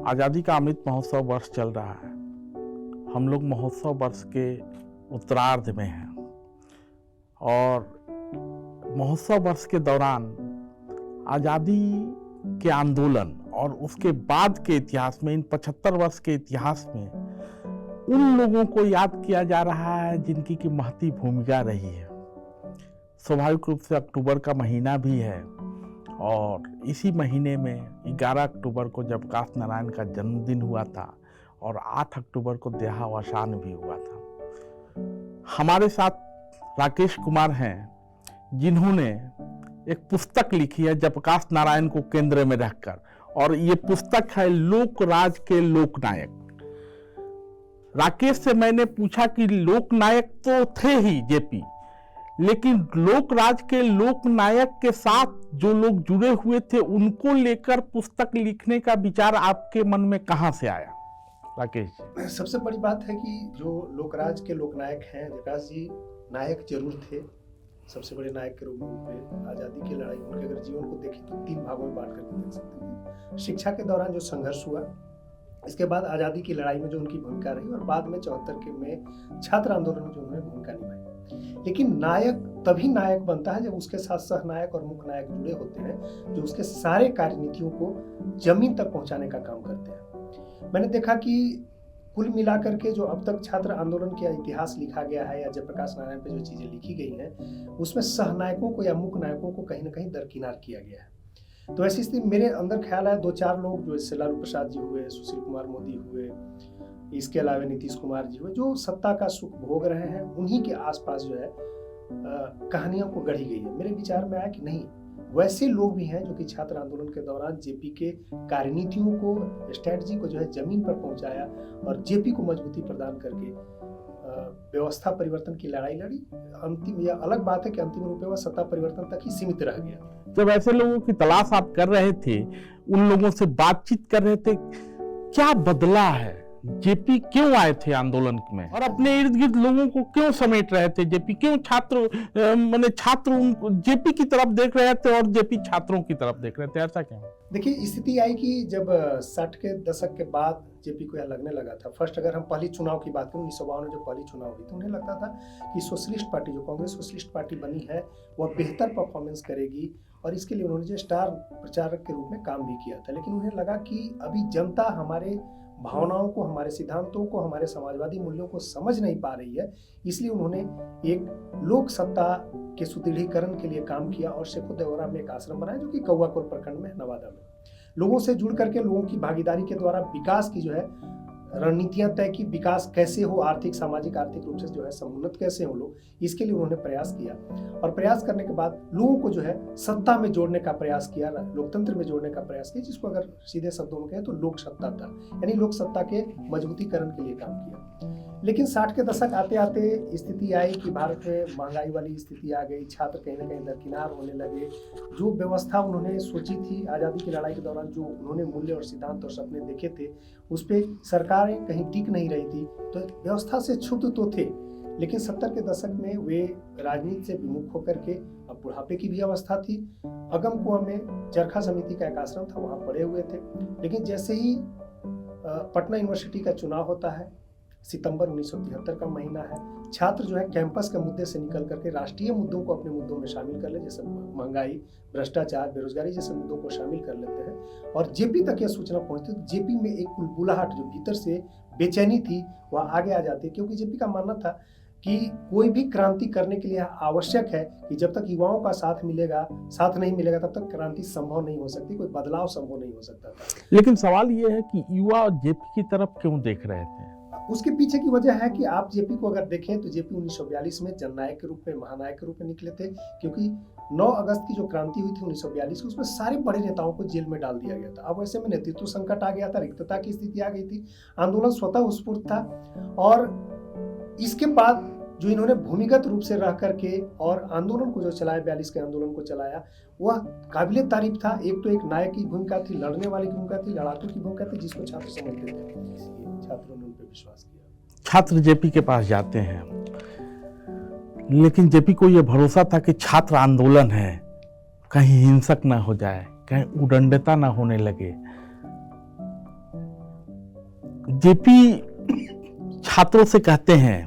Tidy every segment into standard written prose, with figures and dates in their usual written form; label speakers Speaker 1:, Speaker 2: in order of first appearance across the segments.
Speaker 1: आज़ादी का अमृत महोत्सव वर्ष चल रहा है। हम लोग महोत्सव वर्ष के उत्तरार्ध में हैं और महोत्सव वर्ष के दौरान आज़ादी के आंदोलन और उसके बाद के इतिहास में, इन 75 वर्ष के इतिहास में उन लोगों को याद किया जा रहा है जिनकी की महती भूमिका रही है। स्वाभाविक रूप से अक्टूबर का महीना भी है और इसी महीने में 11 अक्टूबर को जयप्रकाश नारायण का जन्मदिन हुआ था और 8 अक्टूबर को देहावसान भी हुआ था। हमारे साथ राकेश कुमार हैं जिन्होंने एक पुस्तक लिखी है जयप्रकाश नारायण को केंद्र में रखकर, और ये पुस्तक है लोक राज के लोकनायक। राकेश से मैंने पूछा कि लोकनायक तो थे ही जेपी, लेकिन लोक राज के लोकनायक के साथ जो लोग जुड़े हुए थे उनको लेकर पुस्तक लिखने का विचार आपके मन में कहां से आया राकेश जी?
Speaker 2: सबसे बड़ी बात है कि जो लोकराज के लोकनायक हैं, जयप्रकाश जी नायक जरूर थे, सबसे बड़े नायक के रूप में आज़ादी की लड़ाई। उनके अगर जीवन को देखें तो 3 भागों में बांट करके देख सकते हैं। शिक्षा के दौरान जो संघर्ष हुआ, इसके बाद आज़ादी की लड़ाई में जो उनकी भूमिका रही, और बाद में 74 के में छात्र आंदोलन में जो उन्होंने भूमिका निभाई। लेकिन नायक तभी नायक बनता है जब उसके साथ सहनायक और मुख्य नायक जुड़े होते हैं, जो उसके सारे कार्यनीतियों को जमीन तक पहुंचाने का काम करते हैं। मैंने देखा कि कुल मिलाकर के जो अब तक छात्र आंदोलन का इतिहास लिखा गया है या जयप्रकाश नारायण पे जो चीजें लिखी गई हैं, उसमें सहनायकों को या मुख्य नायकों को कहीं ना कहीं दरकिनार किया गया है। तो ऐसी स्थिति मेरे अंदर ख्याल है 2-4 लोग, जो जैसे लालू प्रसाद जी हुए, सुशील कुमार मोदी हुए, इसके अलावा नीतीश कुमार जी हुए, जो सत्ता का सुख भोग रहे हैं, उन्हीं के आसपास जो है कहानियों को गढ़ी गई है। मेरे विचार में आया कि नहीं, वैसे लोग भी हैं जो कि छात्र आंदोलन के दौरान जेपी के कार्यनीतियों को, स्ट्रेटजी को जो है जमीन पर पहुंचाया और जेपी को मजबूती प्रदान करके व्यवस्था परिवर्तन की लड़ाई लड़ी। अंतिम, यह अलग बात है कि अंतिम रूप में वह सत्ता परिवर्तन तक ही सीमित रह गया।
Speaker 1: जब ऐसे लोगों की तलाश आप कर रहे थे, उन लोगों से बातचीत कर रहे थे, क्या बदला है? जेपी क्यों आए थे आंदोलन में और अपने इर्द गिर्द लोगों को क्यों समेट रहे थे? जेपी क्यों छात्र उनको जेपी की तरफ देख रहे थे और जेपी छात्रों की तरफ देख रहे थे? ऐसा क्यों?
Speaker 2: देखिए, स्थिति आई कि जब 60 के दशक के बाद जेपी को यह लगने लगा था, फर्स्ट अगर हम पहली चुनाव की बात करें, 1952 में जो पहली चुनाव हुई, तो उन्हें लगता था कि सोशलिस्ट पार्टी, जो कांग्रेस सोशलिस्ट पार्टी बनी है, वह बेहतर परफॉर्मेंस करेगी, और इसके लिए उन्होंने जो स्टार प्रचारक के रूप में काम भी किया था। लेकिन उन्हें लगा कि अभी जनता हमारे भावनाओं को, हमारे सिद्धांतों को, हमारे समाजवादी मूल्यों को समझ नहीं पा रही है, इसलिए उन्होंने एक लोक सत्ता के सुदृढ़ीकरण के लिए काम किया और शेखो देवरा में एक आश्रम बनाया, जो कि कौआकोट प्रखंड में, नवादा में। लोगों से जुड़ करके, लोगों की भागीदारी के द्वारा विकास की जो है रणनीतियां तय की, विकास कैसे हो, आर्थिक सामाजिक आर्थिक रूप से जो है समुन्नत कैसे हो लोग, इसके लिए उन्होंने प्रयास किया। और प्रयास करने के बाद लोगों को जो है सत्ता में जोड़ने का प्रयास किया, लोकतंत्र में जोड़ने का प्रयास किया, जिसको अगर सीधे शब्दों में कहें तो लोक सत्ता था, यानी लोक सत्ता के मजबूतीकरण के लिए काम किया। लेकिन 60 के दशक आते आते स्थिति आई कि भारत में महंगाई वाली स्थिति आ गई, छात्र कहीं ना कहीं दरकिनार होने लगे। जो व्यवस्था उन्होंने सोची थी आज़ादी की लड़ाई के दौरान, जो उन्होंने मूल्य और सिद्धांत और सपने देखे थे, उस पर सरकारें कहीं टिक नहीं रही थी, तो व्यवस्था से क्षुब्ध तो थे। लेकिन 70 के दशक में वे राजनीति से विमुख होकर के, अब बुढ़ापे की भी अवस्था थी, अगम कुआं में चरखा समिति का एक आश्रम था, वहाँ पड़े हुए थे। लेकिन जैसे ही पटना यूनिवर्सिटी का चुनाव होता है, सितंबर 1973 का महीना है, छात्र जो है कैंपस के मुद्दे से निकल करके राष्ट्रीय मुद्दों को अपने मुद्दों में शामिल कर ले, जैसे महंगाई, भ्रष्टाचार, बेरोजगारी जैसे मुद्दों को शामिल कर लेते हैं। और जेपी तक यह सूचना पहुंचती है तो जेपी में एक बुलबुलाहट, जो भीतर से बेचैनी थी, वह आगे आ जाती है। क्योंकि जेपी का मानना था कि कोई भी क्रांति करने के लिए आवश्यक है कि जब तक युवाओं का साथ नहीं मिलेगा, तब तक क्रांति संभव नहीं हो सकती, कोई बदलाव संभव नहीं हो सकता था।
Speaker 1: लेकिन सवाल ये है कि युवा जेपी की तरफ क्यों देख रहे थे?
Speaker 2: उसके पीछे की वजह है कि आप जेपी को अगर देखें तो जेपी 1942 में जननायक के रूप में, महानायक के रूप में निकले थे। क्योंकि 9 अगस्त की जो क्रांति हुई थी 1942 की, उसमें सारे बड़े नेताओं को जेल में डाल दिया गया था। अब ऐसे में नेतृत्व संकट आ गया था, रिक्तता की स्थिति आ गई थी, आंदोलन स्वतः स्फूर्त था। और इसके बाद जो इन्होंने भूमिगत रूप से रह करके और आंदोलन को जो चलाया, 42 के आंदोलन को चलाया, वह काबिले तारीफ था। एक तो एक नायक की भूमिका थी, लड़ने वाले की भूमिका थी, लड़ाकू की भूमिका थी, जिसको छात्र समझते थे। छात्रों ने उन पर विश्वास किया।
Speaker 1: छात्र जेपी के पास जाते हैं, लेकिन जेपी को यह भरोसा था कि छात्र आंदोलन है, कहीं हिंसक ना हो जाए, कहीं उदंडता ना होने लगे। जेपी छात्रों से कहते हैं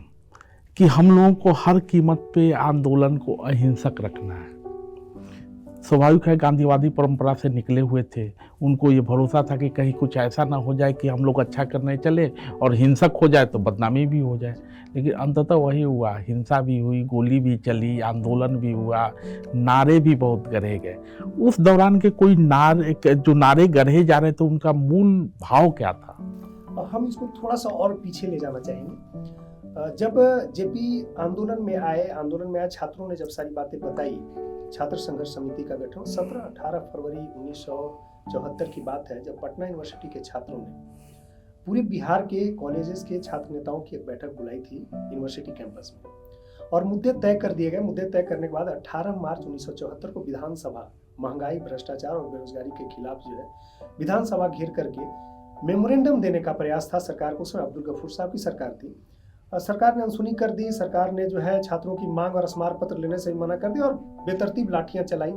Speaker 1: कि हम लोगों को हर कीमत पे आंदोलन को अहिंसक रखना है। स्वाभाविक है, गांधीवादी परंपरा से निकले हुए थे, उनको ये भरोसा था कि कहीं कुछ ऐसा ना हो जाए कि हम लोग अच्छा करने चले और हिंसक हो जाए तो बदनामी भी हो जाए। लेकिन अंततः वही हुआ, हिंसा भी हुई, गोली भी चली, आंदोलन भी हुआ, नारे भी बहुत गढ़े गए। उस दौरान के कोई जो नारे गढ़े जा रहे थे उनका मूल भाव क्या था?
Speaker 2: हम इसको थोड़ा सा और पीछे ले जाना चाहेंगे। जब जेपी आंदोलन में आए छात्रों ने जब सारी बातें बताई, छात्र संघर्ष समिति का गठन 17-18 फरवरी 1974 की बात है, जब पटना यूनिवर्सिटी के छात्रों ने पूरे बिहार के कॉलेजेस के छात्र नेताओं की एक बैठक बुलाई थी यूनिवर्सिटी कैंपस में, और मुद्दे तय कर दिए गए। मुद्दे तय करने के बाद 18 मार्च 1974 को विधानसभा महंगाई, भ्रष्टाचार और बेरोजगारी के खिलाफ जो है विधानसभा घेर करके मेमोरेंडम देने का प्रयास था सरकार को। उसमें अब्दुल गफूर साहब की सरकार थी। सरकार ने अनसुनी कर दी। सरकार ने जो है छात्रों की मांग और स्मारक पत्र लेने से मना कर दिया और बेतरतीब लाठियां चलाई।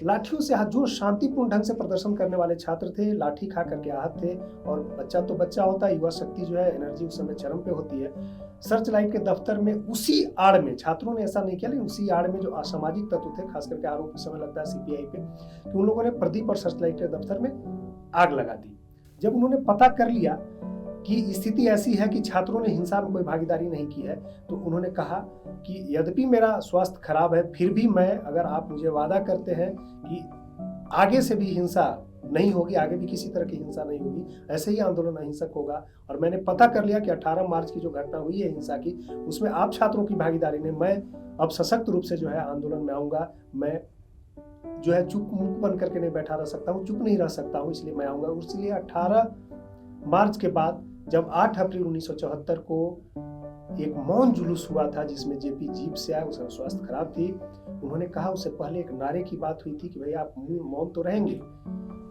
Speaker 2: लाठियों से जो शांतिपूर्ण ढंग से प्रदर्शन करने वाले छात्र थे, लाठी खा करके आहत थे। और बच्चा तो बच्चा होता है, युवा शक्ति जो है, एनर्जी उस समय चरम पे होती है। सर्च लाइट के दफ्तर में उसी आड़ में, छात्रों ने ऐसा नहीं किया, लेकिन उसी आड़ में जो असामाजिक तत्व थे, खास करके आरोप इस समय लगता है सीपीआई पे, कि उन लोगों ने प्रदीप और सर्च लाइट के दफ्तर में आग लगा दी। जब उन्होंने पता कर लिया कि स्थिति ऐसी है कि छात्रों ने हिंसा में कोई भागीदारी नहीं की है, तो उन्होंने कहा कि यद्यपि मेरा स्वास्थ्य खराब है, फिर भी मैं, अगर आप मुझे वादा करते हैं कि आगे से भी हिंसा नहीं होगी, आगे भी किसी तरह की हिंसा नहीं होगी, ऐसे ही आंदोलन अहिंसक होगा। और मैंने पता कर लिया कि 18 मार्च की जो घटना हुई है हिंसा की, उसमें आप छात्रों की भागीदारी ने मैं अब सशक्त रूप से जो है आंदोलन में आऊँगा। मैं जो है चुप मुख बन करके नहीं बैठा रह सकता हूँ, चुप नहीं रह सकता हूँ, इसलिए मैं आऊँगा। इसलिए 18 मार्च के बाद जब 8 अप्रैल 1974 को एक मौन जुलूस हुआ था, जिसमें जेपी जीप से आए, उसका स्वास्थ्य खराब थी, उन्होंने कहा, उससे पहले एक नारे की बात हुई थी कि भैया आप मौन तो रहेंगे,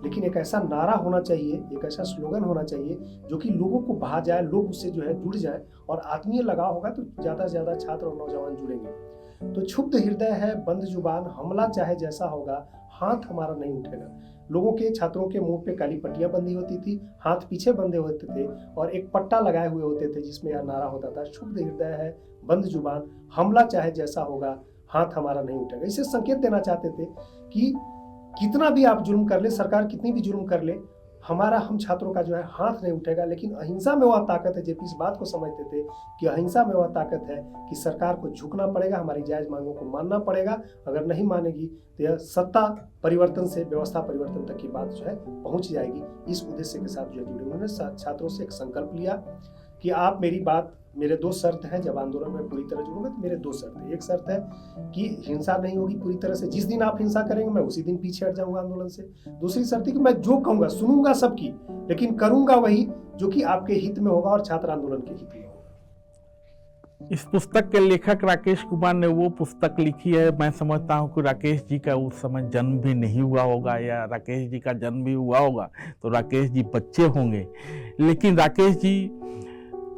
Speaker 2: लेकिन एक ऐसा नारा होना चाहिए, एक ऐसा स्लोगन होना चाहिए जो कि लोगों को भा जाए, लोग उससे जो है जुड़ जाए, और आत्मीय लगाव होगा तो ज़्यादा से ज़्यादा छात्र और नौजवान जुड़ेंगे। तो क्षुब्ध हृदय है, बंद जुबान, हमला चाहे जैसा होगा, हाथ हमारा नहीं उठेगा। लोगों के, छात्रों के मुंह पे काली पट्टियां बंधी होती थी, हाथ पीछे बंधे होते थे और एक पट्टा लगाए हुए होते थे जिसमें यह नारा होता था, क्षुब्ध हृदय है, बंद जुबान, हमला चाहे जैसा होगा, हाथ हमारा नहीं उठेगा। इससे संकेत देना चाहते थे कि कितना भी आप जुल्म कर ले, सरकार कितनी भी जुल्म कर ले, हम छात्रों का जो है हाथ नहीं उठेगा। लेकिन अहिंसा में वह ताकत है, जेपी इस बात को समझते थे कि अहिंसा में वह ताकत है कि सरकार को झुकना पड़ेगा, हमारी जायज मांगों को मानना पड़ेगा। अगर नहीं मानेगी तो यह सत्ता परिवर्तन से व्यवस्था परिवर्तन तक की बात जो है पहुंच जाएगी। इस उद्देश्य के साथ जो जुड़े, उन्होंने छात्रों से एक संकल्प लिया कि आप मेरी बात, मेरे 2 शर्त हैं, जब आंदोलन में पूरी तरह जुड़ूंगा तो मेरे 2 शर्त हैं। एक शर्त है कि हिंसा नहीं होगी पूरी तरह से, जिस दिन आप हिंसा करेंगे मैं उसी दिन पीछे हट जाऊंगा आंदोलन से। दूसरी शर्त है कि मैं जो कहूंगा सुनूंगा सबकी, लेकिन करूंगा वही जो कि आपके हित में होगा और छात्र आंदोलन के हित में होगा।
Speaker 1: इस पुस्तक के लेखक राकेश कुमार ने वो पुस्तक लिखी है, मैं समझता हूँ कि राकेश जी का उस समय जन्म भी नहीं हुआ होगा, या राकेश जी का जन्म भी हुआ होगा तो राकेश जी बच्चे होंगे। लेकिन राकेश जी,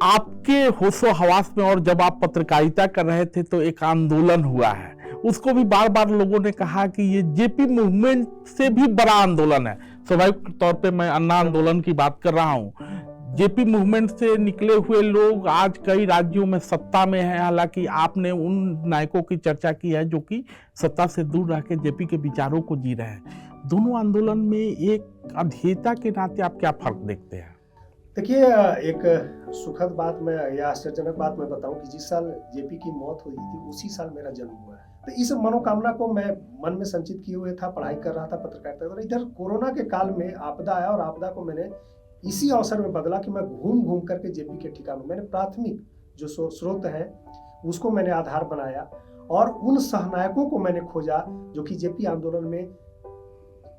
Speaker 1: आपके होशो हवास में, और जब आप पत्रकारिता कर रहे थे तो एक आंदोलन हुआ है, उसको भी बार बार लोगों ने कहा कि ये जेपी मूवमेंट से भी बड़ा आंदोलन है। स्वाभाविक तौर पे मैं अन्ना आंदोलन की बात कर रहा हूँ। जेपी मूवमेंट से निकले हुए लोग आज कई राज्यों में सत्ता में हैं। हालांकि आपने उन नायकों की चर्चा की है जो कि सत्ता से दूर रह के जेपी के विचारों को जी रहे हैं। दोनों आंदोलन में एक अध्येता के नाते आप क्या फर्क देखते हैं?
Speaker 2: देखिए, एक सुखद बात मैं, या आश्चर्यजनक बात मैं बताऊं कि जिस साल जेपी की मौत हुई थी उसी साल मेरा जन्म हुआ है। तो इस मनोकामना को मैं मन में संचित किए हुए था, पढ़ाई कर रहा था, पत्रकारिता कर रहा था। इधर कोरोना के काल में आपदा आया और आपदा को मैंने इसी अवसर में बदला कि मैं घूम घूम करके जेपी के ठिकानों, मैंने प्राथमिक जो स्रोत हैं उसको मैंने आधार बनाया और उन सहनायकों को मैंने खोजा जो कि जेपी आंदोलन में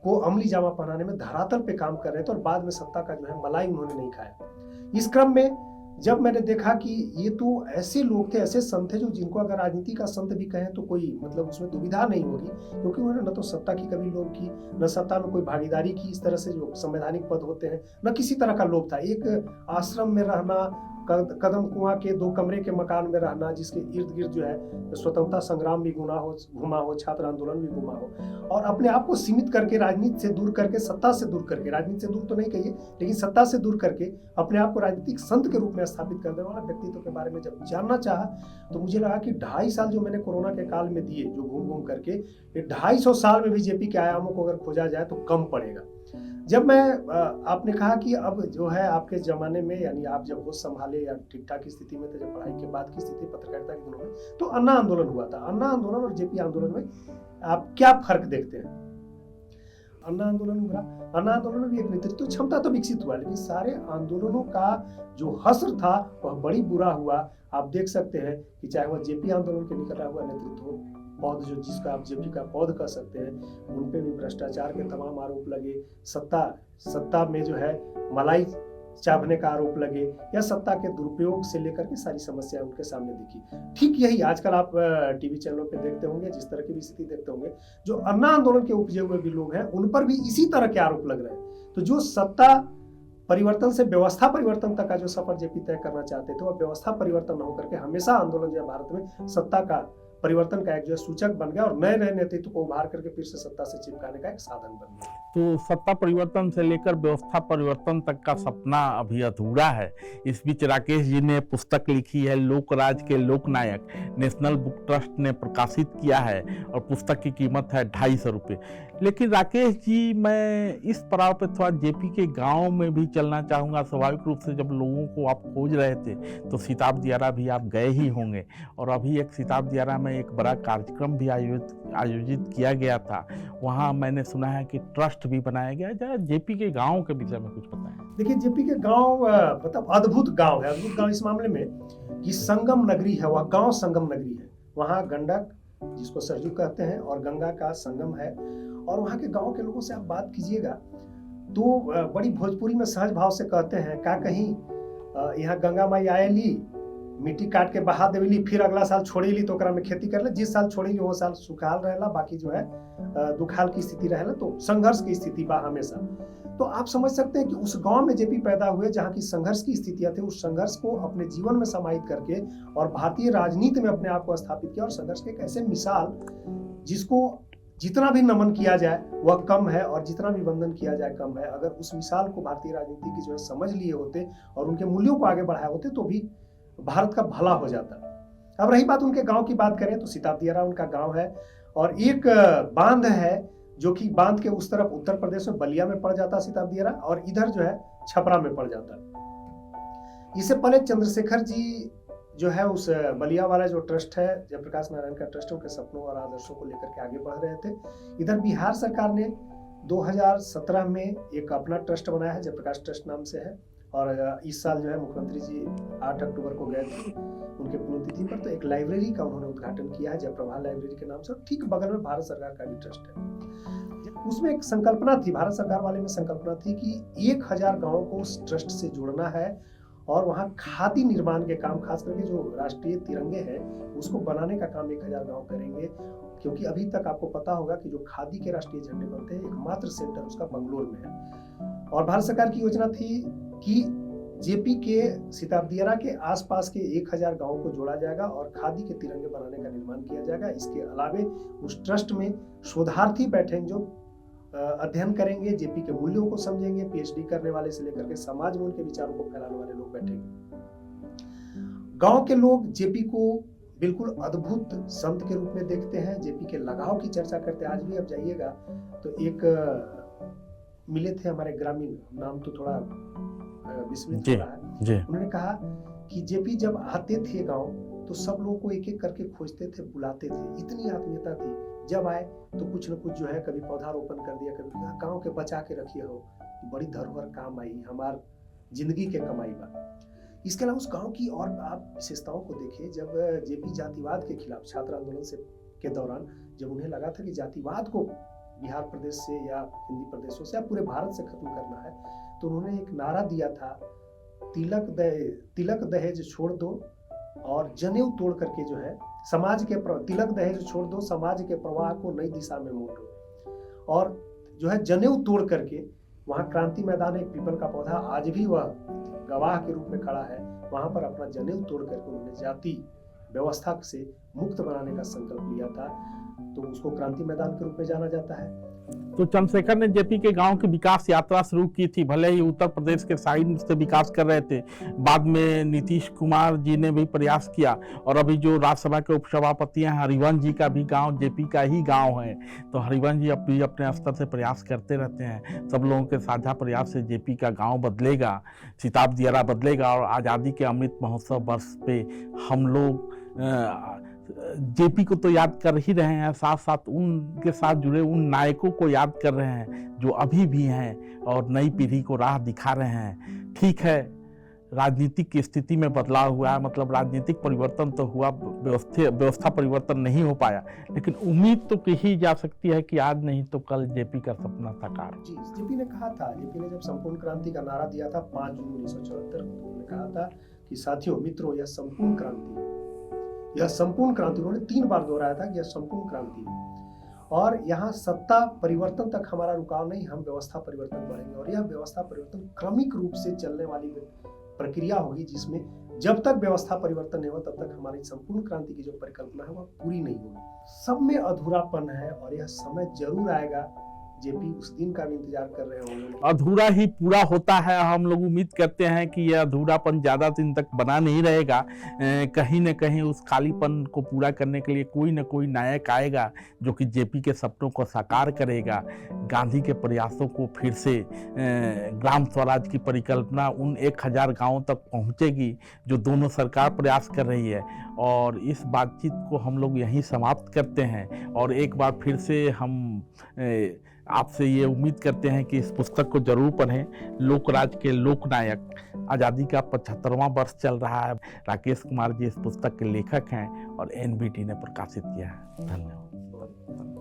Speaker 2: को अमली जामा पहनाने में धरातल पे काम कर रहे थे और बाद में सत्ता का जो है मलाई उन्होंने नहीं खाया। इस क्रम में जब मैंने देखा कि ये तो ऐसे लोग थे, ऐसे संत थे जो जिनको अगर राजनीति का संत भी कहें तो कोई मतलब उसमें दुविधा नहीं होगी, क्योंकि उन्होंने न तो सत्ता की कभी लोभ की, न सत्ता में कोई भागीदारी की, इस तरह से जो संवैधानिक पद होते हैं, न किसी तरह का लोभ था। एक आश्रम में रहना, कदम कुआं के 2 कमरे के मकान में रहना, जिसके इर्द गिर्द जो है स्वतंत्रता संग्राम भी घुमा हो, छात्र आंदोलन भी घुमा हो, और अपने आप को सीमित करके, राजनीति से दूर करके, सत्ता से दूर करके, राजनीति से दूर तो नहीं कहिए लेकिन सत्ता से दूर करके अपने आप को राजनीतिक संत के रूप में स्थापित कर देने वाला व्यक्तित्व के बारे में जब जानना चाहा, तो मुझे लगा कि 2.5 साल जो मैंने कोरोना के काल में दिए, जो घूम घूम करके, ये 250 साल में भी जेपी के आयामों को अगर खोजा जाए तो कम पड़ेगा। जब मैं आपने कहा कि अब जो है आपके ज़माने में, यानी आप जब होश संभाले या ठीक-ठाक स्थिति में थे, जब पढ़ाई के बाद की स्थिति, पत्रकारिता के दिनों में, तो अन्ना आंदोलन हुआ था। अन्ना आंदोलन और जेपी आंदोलन में आप क्या फ़र्क देखते हैं? अन्ना आंदोलन उभरा, अन्ना आंदोलन में भी एक नेतृत्व क्षमता तो विकसित हुआ, लेकिन सारे आंदोलनों का जो हश्र था वह बड़ी बुरा हुआ। आप देख सकते हैं कि चाहे वह जेपी आंदोलन के निकला हुआ नेतृत्व हो, पौध जो जिसका आप जेपी का पौध कह सकते हैं, उन पे भी भ्रष्टाचार के तमाम आरोप लगे, सत्ता में जो है मलाई चावने का आरोप लगे, या सत्ता के दुरुपयोग से लेकर के सारी समस्याएं उनके सामने दिखी। ठीक यही आजकल आप टीवी चैनलों पे देखते होंगे, जिस तरह की भी स्थिति देखते होंगे, जो अन्ना आंदोलन के उपजे हुए भी लोग हैं उन पर भी इसी तरह के आरोप लग रहे हैं। तो जो सत्ता परिवर्तन से व्यवस्था परिवर्तन तक का जो सफर जेपी तय करना चाहते थे, वह व्यवस्था परिवर्तन न होकर के हमेशा आंदोलन जो है भारत में सत्ता का परिवर्तन का एक जो सूचक बन गया, और नए नए नेतृत्व को उभार करके फिर से सत्ता से चिपकाने का एक साधन बन गया।
Speaker 1: तो सत्ता परिवर्तन से लेकर व्यवस्था परिवर्तन तक का सपना अभी अधूरा है। इस बीच राकेश जी ने पुस्तक लिखी है, लोकराज के लोकनायक, नेशनल बुक ट्रस्ट ने प्रकाशित किया है, और पुस्तक की कीमत है 250 रुपये। लेकिन राकेश जी, मैं इस पड़ाव पे थोड़ा जेपी के गांव में भी चलना चाहूँगा। स्वाभाविक रूप से जब लोगों को आप खोज रहे थे तो सिताब दियारा भी आप गए ही होंगे, और अभी एक सिताब दियारा में एक बड़ा कार्यक्रम भी आयोजित किया गया था। वहाँ मैंने सुना है कि ट्रस्ट भी बनाया गया है। जरा जेपी के गांव के विषय में कुछ बताएं।
Speaker 2: देखिए, जेपी के गांव मतलब अद्भुत गांव है। अद्भुत गांव इस मामले में कि संगम नगरी है, वह गांव संगम नगरी है। वहाँ गंडक, जिसको सरयू कहते हैं, और गंगा का संगम है, और वहाँ के गांव के लोगों से आप बात कीजिएगा तो बड़ी भोजपुरी में सहज भाव से कहते हैं, का कहीं यहाँ गंगा माई आएली, मिट्टी काट के बहा देवेली, फिर अगला साल छोड़ेली तो ओकरा में खेती कर ले। जिस साल छोड़ेली वो साल सुखाल रहेला, बाकी जो है दुखाल की स्थिति रहेला, तो संघर्ष की स्थिति बा हमेशा। तो आप समझ सकते हैं कि उस गांव में जेपी पैदा हुए, जहाँ की संघर्ष की स्थितियां थी, उस संघर्ष को अपने जीवन में समाहित करके और भारतीय राजनीति में अपने आप को स्थापित किया। और संघर्ष की एक ऐसे मिसाल जिसको जितना भी नमन किया जाए वह कम है, और जितना भी वंदन किया जाए कम है। अगर उस मिसाल को भारतीय राजनीति की जो है समझ लिए होते और उनके मूल्यों को आगे बढ़ाए होते तो भी भारत का भला हो जाता। अब रही बात उनके गांव की, बात करें तो सिताब दियारा उनका गांव है, और एक बांध है जो कि बांध के उस तरफ उत्तर प्रदेश में बलिया में पड़ जाता है सिताब दियारा, और इधर जो है छपरा में पड़ जाता है। इससे पहले चंद्रशेखर जी जो है उस बलिया वाला जो ट्रस्ट है, जयप्रकाश नारायण का ट्रस्ट, उनके सपनों और आदर्शों को लेकर के आगे बढ़ रहे थे। इधर बिहार सरकार ने 2017 में एक अपना ट्रस्ट बनाया है, जयप्रकाश ट्रस्ट नाम से है, और इस साल जो है मुख्यमंत्री जी 8 अक्टूबर को गए थे उनके पुण्यतिथि पर, तो एक लाइब्रेरी का उन्होंने उद्घाटन किया है, जयप्रभा लाइब्रेरी के नाम से। ठीक बगल में भारत सरकार का भी ट्रस्ट है। उसमें एक संकल्पना थी, भारत सरकार वाले में संकल्पना थी कि 1000 गाँवों को उस ट्रस्ट से जोड़ना है, और वहाँ खादी निर्माण के काम, खास करके जो राष्ट्रीय तिरंगे हैं उसको बनाने का काम 1000 गांव करेंगे। क्योंकि अभी तक आपको पता होगा कि जो खादी के राष्ट्रीय झंडे बनते हैं, एकमात्र सेंटर उसका बंगलोर में है। और भारत सरकार की योजना थी कि जेपी के सिताब दियारा के आसपास के 1000 गांवों को जोड़ा जाएगा और खादी के तिरंगे बनाने का निर्माण किया जाएगा। इसके अलावे उस ट्रस्ट में शोधार्थी बैठेंगे जो अध्ययन करेंगे, जेपी के मूल्यों को समझेंगे, पीएचडी करने वाले से लेकर के समाज में उनके विचारों को फैलाने वाले लोग बैठेंगे। गांव के लोग जेपी को बिल्कुल अद्भुत संत के रूप में देखते हैं, जेपी के लगाव की चर्चा करते हैं। आज भी आप जाइएगा तो एक मिले थे हमारे ग्रामीण, नाम तो थोड़ा विस्मृत हो रहा है, उन्होंने कहा कि जेपी जब आते थे गांव तो सब लोगों को एक एक करके खोजते थे, बुलाते थे, इतनी आत्मीयता थी। जब आए तो कुछ न कुछ जो है, कभी पौधारोपण कर दिया, कभी गांव के बचा के रखिए हो, बड़ी धरोहर काम आई, हमार जिंदगी के कमाई बा। इसके अलावा उस गांव की और आप विशेषताओं को देखिए। जब जेपी जातिवाद के खिलाफ छात्र आंदोलन से के दौरान जब उन्हें लगा था कि जातिवाद को बिहार प्रदेश से या हिंदी प्रदेशों से या पूरे भारत से खत्म करना है, तो उन्होंने एक नारा दिया था, तिलक दहेज छोड़ दो और जनेऊ तोड़ करके जो है समाज के तिलक दहेज छोड़ दो, समाज के प्रवाह को नई दिशा में मोड़ो। और जो है जनेऊ तोड़ करके वहाँ क्रांति मैदान एक पीपल का पौधा आज भी वह गवाह के रूप में खड़ा है, वहाँ पर अपना जनेऊ तोड़ करके उन्होंने जाति व्यवस्था से मुक्त बनाने का संकल्प लिया था, तो उसको क्रांति मैदान के रूप में जाना जाता है।
Speaker 1: तो चंद्रशेखर ने जेपी के गांव की विकास यात्रा शुरू की थी, भले ही उत्तर प्रदेश के साइड से विकास कर रहे थे। बाद में नीतीश कुमार जी ने भी प्रयास किया, और अभी जो राज्यसभा के उपसभापति हैं हरिवंश जी का भी गांव जेपी का ही गांव है। तो हरिवंश जी भी अपने स्तर से प्रयास करते रहते हैं। सब लोगों के साझा प्रयास से जेपी का गाँव बदलेगा, सिताब दियारा बदलेगा। और आज़ादी के अमृत महोत्सव वर्ष पे हम लोग जेपी को तो याद कर ही रहे हैं, साथ साथ उनके साथ जुड़े उन नायकों को याद कर रहे हैं जो अभी भी हैं और नई पीढ़ी को राह दिखा रहे हैं। ठीक है, राजनीतिक की स्थिति में बदलाव हुआ है, मतलब राजनीतिक परिवर्तन तो हुआ, व्यवस्था परिवर्तन नहीं हो पाया, लेकिन उम्मीद तो की ही जा सकती है कि आज नहीं तो कल जेपी का सपना साकार।
Speaker 2: जी, जेपी ने कहा था, जेपी ने जब संपूर्ण क्रांति का नारा दिया था 5 जून 1974 को, तो उन्होंने कहा था कि साथियों मित्रों यह संपूर्ण क्रांति है, यह संपूर्ण क्रांति। उन्होंने 3 बार दोहराया था कि यह संपूर्ण क्रांति है और यहाँ सत्ता परिवर्तन तक हमारा रुकाव नहीं, हम व्यवस्था परिवर्तन बढ़ेंगे। और यह व्यवस्था परिवर्तन क्रमिक रूप से चलने वाली प्रक्रिया होगी, जिसमें जब तक व्यवस्था परिवर्तन नहीं होगा तब तक हमारी संपूर्ण क्रांति की जो परिकल्पना है वह पूरी नहीं होगी। सब में अधूरापन है और यह समय जरूर आएगा, जेपी उस दिन का भी इंतजार कर रहे होंगे।
Speaker 1: अधूरा ही पूरा होता है। हम लोग उम्मीद करते हैं कि यह अधूरापन ज़्यादा दिन तक बना नहीं रहेगा। कहीं न कहीं उस खालीपन को पूरा करने के लिए कोई न कोई नायक आएगा जो कि जेपी के सपनों को साकार करेगा। गांधी के प्रयासों को फिर से ग्राम स्वराज की परिकल्पना उन 1000 गाँवों तक पहुँचेगी जो दोनों सरकार प्रयास कर रही है। और इस बातचीत को हम लोग यहीं समाप्त करते हैं और एक बार फिर से हम आपसे ये उम्मीद करते हैं कि इस पुस्तक को जरूर पढ़ें। लोकराज के लोकनायक, आज़ादी का 75वां वर्ष चल रहा है। राकेश कुमार जी इस पुस्तक के लेखक हैं और एनबीटी ने प्रकाशित किया है। धन्यवाद।